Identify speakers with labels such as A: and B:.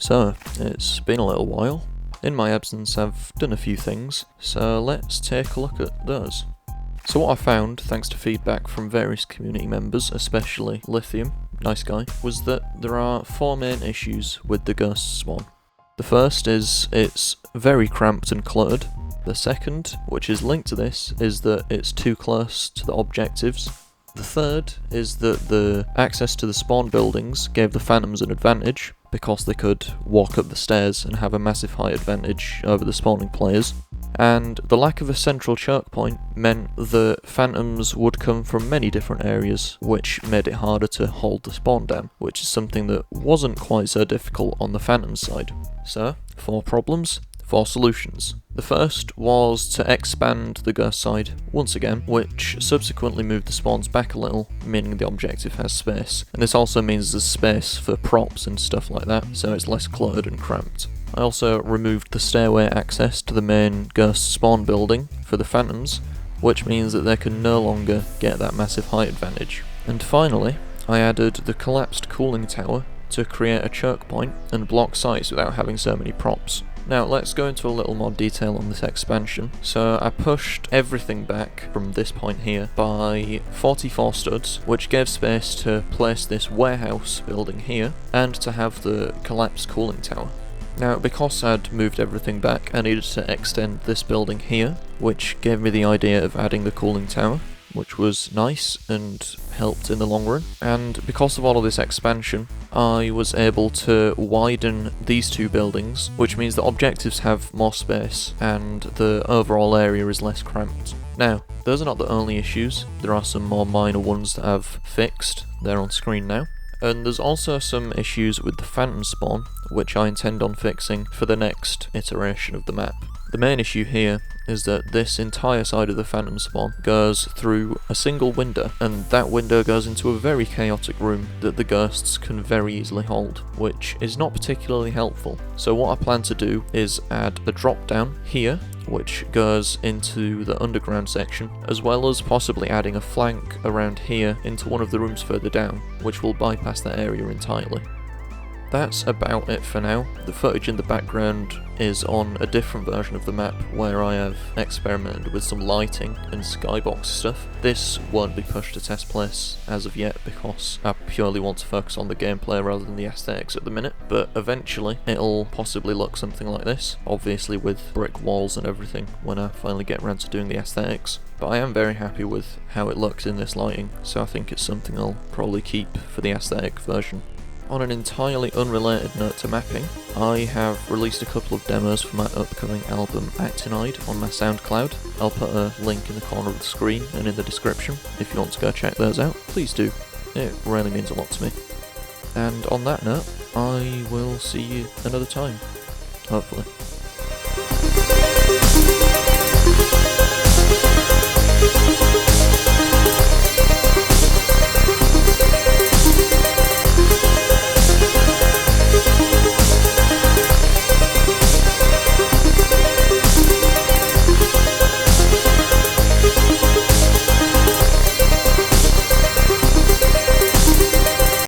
A: So, it's been a little while. In my absence I've done a few things, so let's take a look at those. So what I found, thanks to feedback from various community members, especially Lithium, nice guy, was that there are 4 main issues with the Ghost spawn. The first is it's very cramped and cluttered. The second, which is linked to this, is that it's too close to the objectives. The third is that the access to the spawn buildings gave the Phantoms an advantage, because they could walk up the stairs and have a massive height advantage over the spawning players. And the lack of a central choke point meant that Phantoms would come from many different areas, which made it harder to hold the spawn down, which is something that wasn't quite so difficult on the Phantom side. So, 4 problems, 4 solutions. The first was to expand the Ghost side once again, which subsequently moved the spawns back a little, meaning the objective has space. And this also means there's space for props and stuff like that, so it's less cluttered and cramped. I also removed the stairway access to the main Ghost spawn building for the Phantoms, which means that they can no longer get that massive height advantage. And finally, I added the collapsed cooling tower to create a choke point and block sights without having so many props. Now let's go into a little more detail on this expansion. So I pushed everything back from this point here by 44 studs, which gave space to place this warehouse building here and to have the collapsed cooling tower. Now because I'd moved everything back, I needed to extend this building here, which gave me the idea of adding the cooling tower, which was nice and helped in the long run. And because of all of this expansion, I was able to widen these 2 buildings, which means that objectives have more space and the overall area is less cramped. Now, those are not the only issues. There are some more minor ones that I've fixed. They're on screen now. And there's also some issues with the Phantom spawn, which I intend on fixing for the next iteration of the map. The main issue here is that this entire side of the Phantom spawn goes through a single window, and that window goes into a very chaotic room that the ghosts can very easily hold, which is not particularly helpful. So what I plan to do is add a drop down here, which goes into the underground section, as well as possibly adding a flank around here into one of the rooms further down, which will bypass that area entirely. That's about it for now. The footage in the background is on a different version of the map where I have experimented with some lighting and skybox stuff. This won't be pushed to test place as of yet because I purely want to focus on the gameplay rather than the aesthetics at the minute, but eventually it'll possibly look something like this, obviously with brick walls and everything when I finally get around to doing the aesthetics. But I am very happy with how it looks in this lighting, so I think it's something I'll probably keep for the aesthetic version. On an entirely unrelated note to mapping, I have released a couple of demos for my upcoming album Actinide on my SoundCloud. I'll put a link in the corner of the screen and in the description if you want to go check those out. Please do, it really means a lot to me. And on that note, I will see you another time, hopefully.